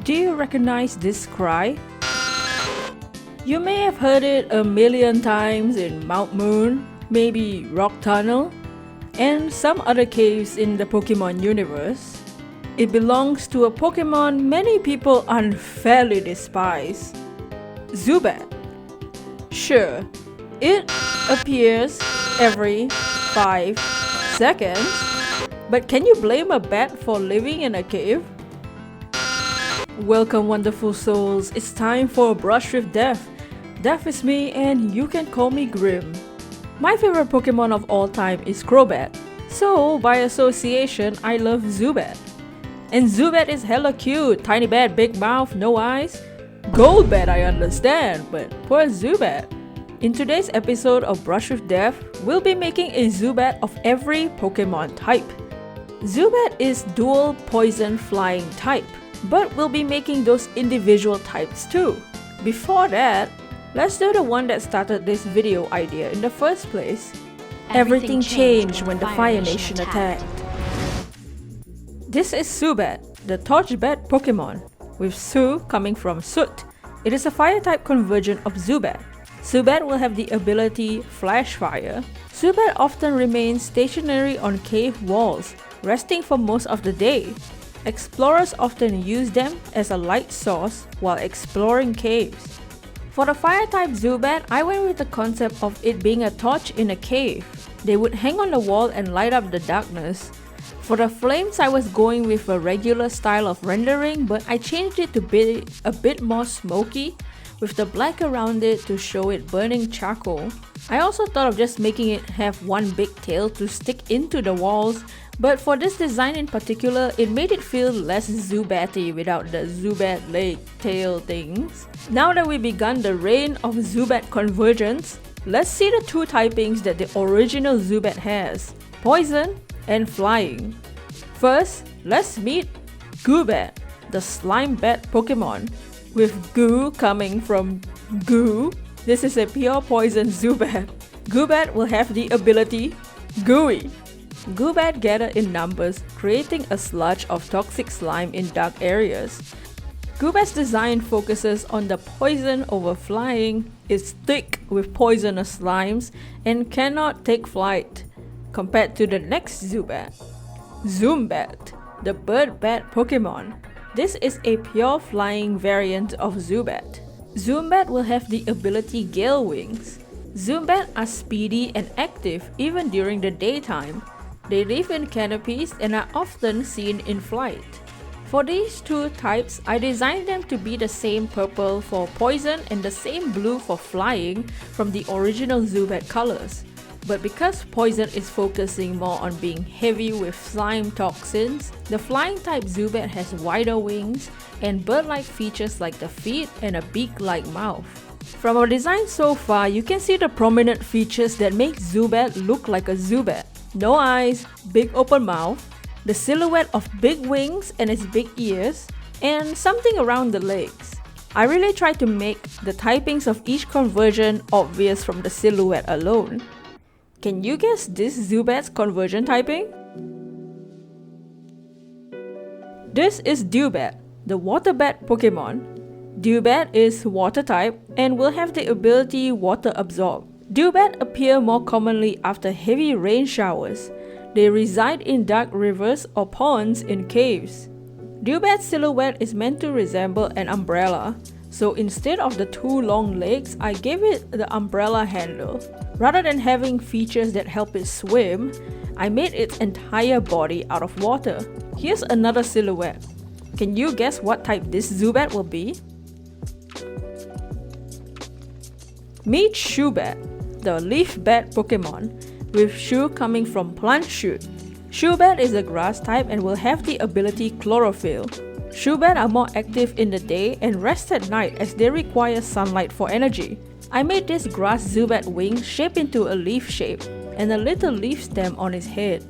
Do you recognize this cry? You may have heard it a million times in Mount Moon, maybe Rock Tunnel, and some other caves in the Pokemon universe. It belongs to a Pokemon many people unfairly despise, Zubat. Sure, it appears every 5 seconds, but can you blame a bat for living in a cave? Welcome, wonderful souls. It's time for a brush with death. Death is me and you can call me Grim. My favorite Pokemon of all time is Crobat, so by association I love Zubat. And Zubat is hella cute, tiny bat, big mouth, no eyes. Gold bat I understand, but poor Zubat. In today's episode of Brush with Death, we'll be making a Zubat of every Pokemon type. Zubat is dual poison flying type, but we'll be making those individual types too. Before that, let's do the one that started this video idea in the first place. Everything changed when the Fire Nation attacked. This is Zubat, the Torch Bat Pokemon, with Su coming from Soot. It is a fire type conversion of Zubat. Zubat will have the ability Flash Fire. Zubat often remains stationary on cave walls, resting for most of the day. Explorers often use them as a light source while exploring caves. For the fire-type Zubat, I went with the concept of it being a torch in a cave. They would hang on the wall and light up the darkness. For the flames, I was going with a regular style of rendering, but I changed it to be a bit more smoky, with the black around it to show it burning charcoal. I also thought of just making it have one big tail to stick into the walls, but for this design in particular, it made it feel less Zubat-y without the Zubat leg tail things. Now that we've begun the reign of Zubat convergence, let's see the two typings that the original Zubat has, Poison and Flying. First, let's meet Goobat, the slime bat Pokemon, with Goo coming from Goo. This is a pure poison Zubat. Goobat will have the ability Gooey. Goobat gather in numbers, creating a sludge of toxic slime in dark areas. Goobat's design focuses on the poison over flying, is thick with poisonous slimes, and cannot take flight, compared to the next Zubat, Zoombat, the bird bat Pokemon. This is a pure flying variant of Zubat. Zoombat will have the ability Gale Wings. Zoombat are speedy and active even during the daytime. They live in canopies and are often seen in flight. For these two types, I designed them to be the same purple for poison and the same blue for flying from the original Zubat colors. But because poison is focusing more on being heavy with slime toxins, the flying type Zubat has wider wings and bird-like features like the feet and a beak-like mouth. From our design so far, you can see the prominent features that make Zubat look like a Zubat. No eyes, big open mouth, the silhouette of big wings and its big ears, and something around the legs. I really tried to make the typings of each conversion obvious from the silhouette alone. Can you guess this Zubat's conversion typing? This is Dubat, the water bat Pokemon. Dubat is water type and will have the ability Water Absorb. Dubat appear more commonly after heavy rain showers. They reside in dark rivers or ponds in caves. Dubat's silhouette is meant to resemble an umbrella, so instead of the two long legs, I gave it the umbrella handle. Rather than having features that help it swim, I made its entire body out of water. Here's another silhouette. Can you guess what type this Zubat will be? Meet Shubat, the leaf bat Pokemon, with Shu coming from plant shoot. Shubat is a grass type and will have the ability Chlorophyll. Shubat are more active in the day and rest at night as they require sunlight for energy. I made this grass Zubat wing shape into a leaf shape and a little leaf stem on its head.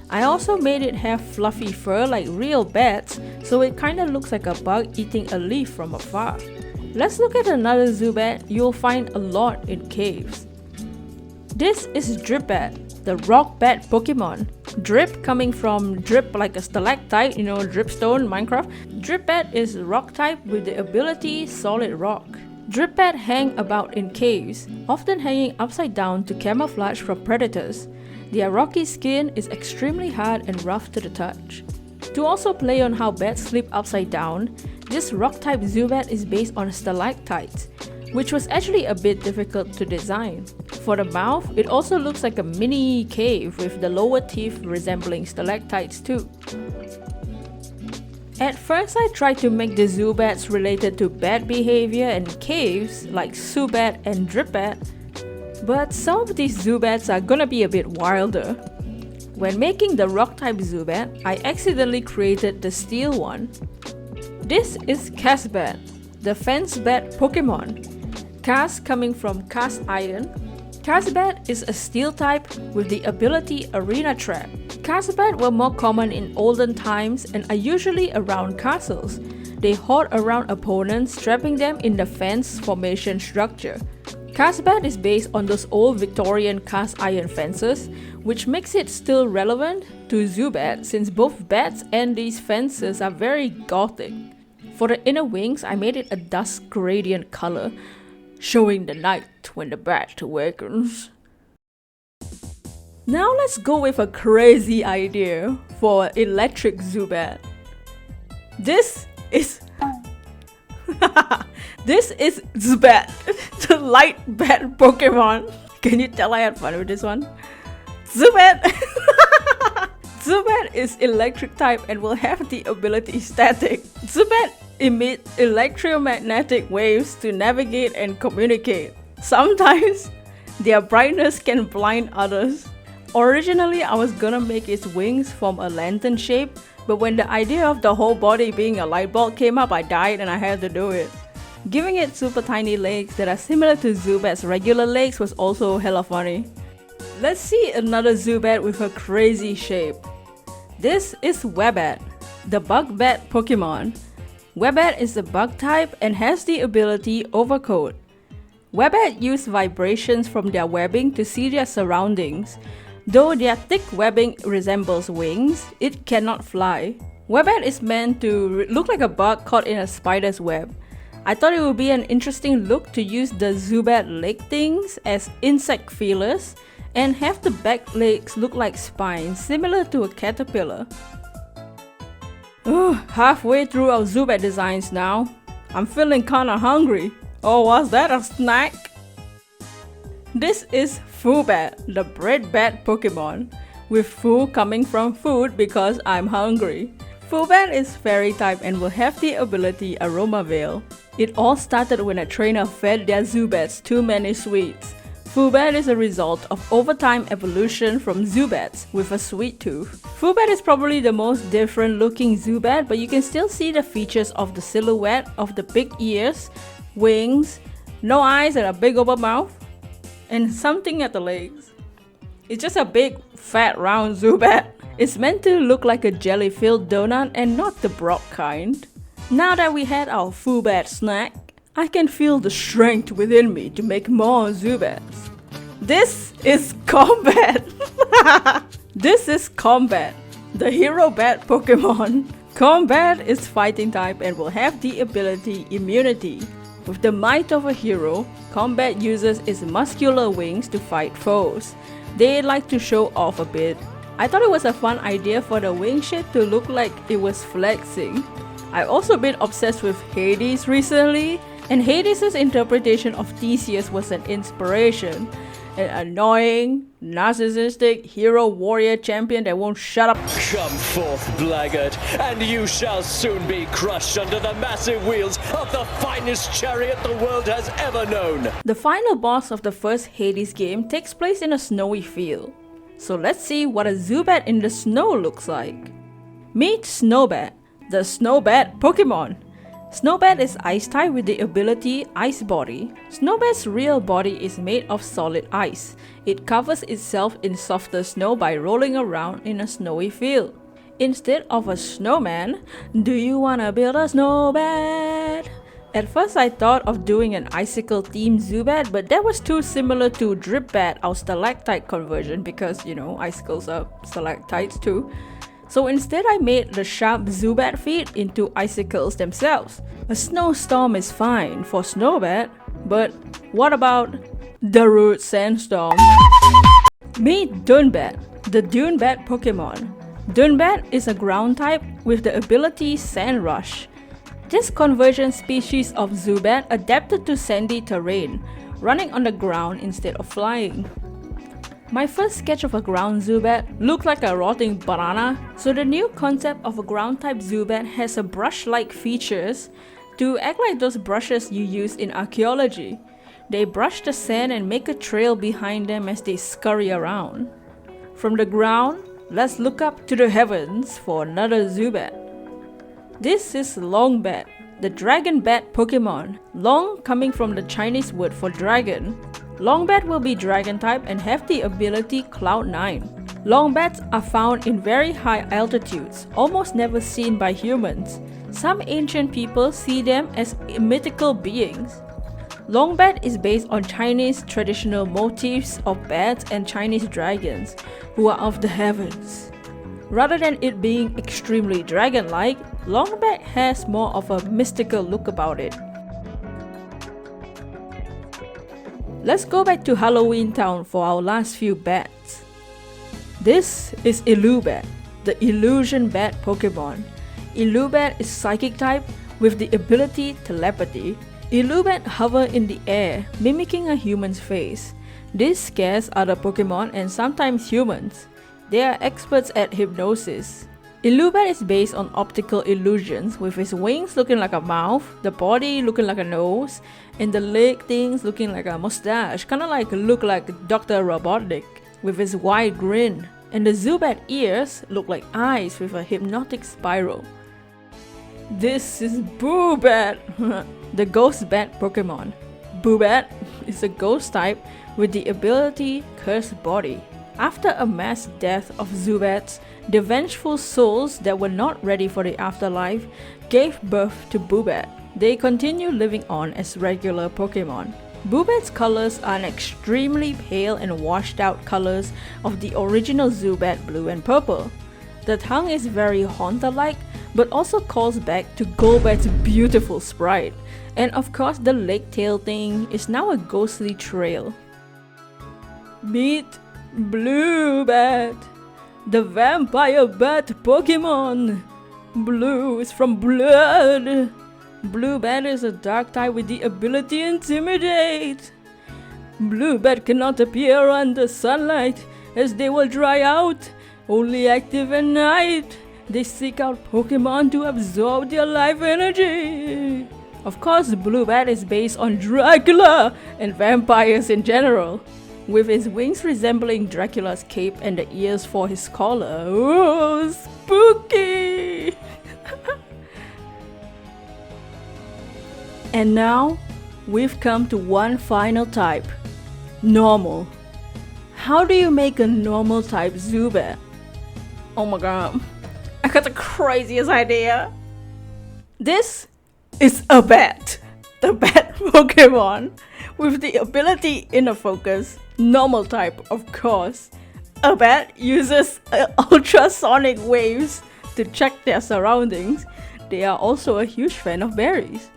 I also made it have fluffy fur like real bats, so it kinda looks like a bug eating a leaf from afar. Let's look at another Zubat you'll find a lot in caves. This is Dripbat, the rock bat Pokemon. Drip coming from drip like a stalactite, you know, dripstone, Minecraft. Dripbat is rock type with the ability solid rock. Dripbat hang about in caves, often hanging upside down to camouflage from predators. Their rocky skin is extremely hard and rough to the touch. To also play on how bats sleep upside down, this rock type Zubat is based on stalactites, which was actually a bit difficult to design. For the mouth, it also looks like a mini cave with the lower teeth resembling stalactites too. At first I tried to make the Zubats related to bat behavior and caves like Zubat and Dripbat, but some of these Zubats are gonna be a bit wilder. When making the rock type Zubat, I accidentally created the steel one. This is Casbat, the fence bat Pokemon. Cas coming from cast iron. Casbat is a steel type with the ability Arena Trap. Casbat were more common in olden times and are usually around castles. They hoard around opponents, trapping them in the fence formation structure. Casbat is based on those old Victorian cast iron fences, which makes it still relevant to Zubat since both bats and these fences are very gothic. For the inner wings, I made it a dusk gradient color, showing the night when the bat awakens. Now let's go with a crazy idea for electric Zubat. This is this is Zubat, the light bat Pokemon. Can you tell I had fun with this one? Zubat! Zubat is electric type and will have the ability static. Zubat emit electromagnetic waves to navigate and communicate. Sometimes their brightness can blind others. Originally, I was gonna make its wings form a lantern shape, but when the idea of the whole body being a light bulb came up, I died and I had to do it. Giving it super tiny legs that are similar to Zubat's regular legs was also hella funny. Let's see another Zubat with a crazy shape. This is Webat, the bug bat Pokemon. Webat is a bug type and has the ability Overcoat. Webat use vibrations from their webbing to see their surroundings. Though their thick webbing resembles wings, it cannot fly. Webat is meant to look like a bug caught in a spider's web. I thought it would be an interesting look to use the Zubat leg things as insect feelers and have the back legs look like spines similar to a caterpillar. Halfway through our Zubat designs now. I'm feeling kinda hungry. Oh, was that a snack? This is Fubat, the bread bat Pokemon, with Fu coming from food because I'm hungry. Fubat is fairy type and will have the ability Aroma Veil. It all started when a trainer fed their Zubats too many sweets. Fubat is a result of overtime evolution from Zubats with a sweet tooth. Fubat is probably the most different looking Zubat, but you can still see the features of the silhouette of the big ears, wings, no eyes and a big open mouth, and something at the legs. It's just a big, fat, round Zubat. It's meant to look like a jelly-filled donut and not the broad kind. Now that we had our Fubat snack, I can feel the strength within me to make more Zubats. This is Combat! This is Combat, the hero bat Pokemon. Combat is fighting type and will have the ability Immunity. With the might of a hero, Combat uses its muscular wings to fight foes. They like to show off a bit. I thought it was a fun idea for the wing shape to look like it was flexing. I've also been obsessed with Hades recently, and Hades' interpretation of Theseus was an inspiration. An annoying, narcissistic hero warrior champion that won't shut up. Come forth, blackguard, and you shall soon be crushed under the massive wheels of the finest chariot the world has ever known. The final boss of the first Hades game takes place in a snowy field. So let's see what a Zubat in the snow looks like. Meet Snowbat, the Snowbat Pokemon. Snowbat is ice type with the ability Ice Body. Snowbat's real body is made of solid ice. It covers itself in softer snow by rolling around in a snowy field. Instead of a snowman, do you wanna build a snowbat? At first I thought of doing an icicle themed Zubat, but that was too similar to Dripbat, our stalactite conversion, because you know, icicles are stalactites too. So instead I made the sharp Zubat feet into icicles themselves. A snowstorm is fine for Snowbat, but what about the root sandstorm? Meet Dunbat, the Dunebat Pokemon. Dunbat is a ground type with the ability Sand Rush. This conversion species of Zubat adapted to sandy terrain, running on the ground instead of flying. My first sketch of a ground Zubat looked like a rotting banana, so the new concept of a ground type Zubat has a brush-like features to act like those brushes you use in archaeology. They brush the sand and make a trail behind them as they scurry around. From the ground, let's look up to the heavens for another Zubat. This is Longbat, the Dragon Bat Pokemon. Long coming from the Chinese word for dragon. Longbat will be dragon type and have the ability Cloud 9. Longbats are found in very high altitudes, almost never seen by humans. Some ancient people see them as mythical beings. Longbat is based on Chinese traditional motifs of bats and Chinese dragons, who are of the heavens. Rather than it being extremely dragon-like, Longbat has more of a mystical look about it. Let's go back to Halloween Town for our last few bats. This is Illubat, the Illusion Bat Pokemon. Illubat is Psychic type with the ability Telepathy. Illubat hover in the air, mimicking a human's face. This scares other Pokemon and sometimes humans. They are experts at hypnosis. Illubat is based on optical illusions, with his wings looking like a mouth, the body looking like a nose, and the leg things looking like a mustache, kinda look like Dr. Robotnik, with his wide grin. And the Zubat ears look like eyes with a hypnotic spiral. This is Boobat, the Ghost Bat Pokemon. Boobat is a ghost type with the ability Curse Body. After a mass death of Zubats, the vengeful souls that were not ready for the afterlife gave birth to Boobat. They continue living on as regular Pokemon. Boobat's colors are an extremely pale and washed out colors of the original Zubat blue and purple. The tongue is very Haunter-like, but also calls back to Golbat's beautiful sprite. And of course the lake tail thing is now a ghostly trail. Meet Bluebat, the vampire bat Pokemon. Blue is from blood. Bluebat is a dark type with the ability Intimidate. Bluebat cannot appear under sunlight as they will dry out, only active at night. They seek out Pokemon to absorb their life energy. Of course, Bluebat is based on Dracula and vampires in general, with his wings resembling Dracula's cape and the ears for his collar. Ooh, spooky! And now, we've come to one final type. Normal. How do you make a normal type Zubat? Oh my god, I got the craziest idea! This is a bat! The bat Pokemon! With the ability Inner Focus, normal type of course. A bat uses ultrasonic waves to check their surroundings. They are also a huge fan of berries.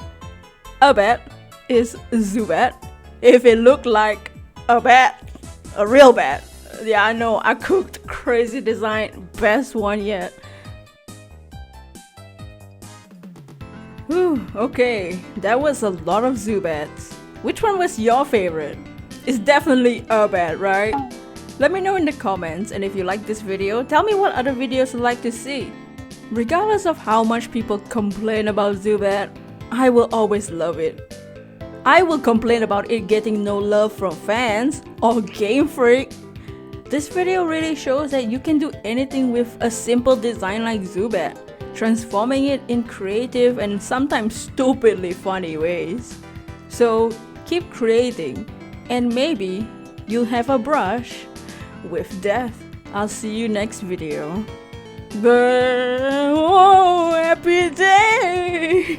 A bat is Zubat. If it looked like a bat, a real bat. Yeah, I know, I cooked crazy design, best one yet. Whew, okay, that was a lot of Zubats. Which one was your favorite? It's definitely a bat, right? Let me know in the comments, and if you like this video, tell me what other videos you'd like to see. Regardless of how much people complain about Zubat, I will always love it. I will complain about it getting no love from fans or Game Freak. This video really shows that you can do anything with a simple design like Zubat, transforming it in creative and sometimes stupidly funny ways. So keep creating, and maybe you'll have a brush with death. I'll see you next video. But, oh, happy day!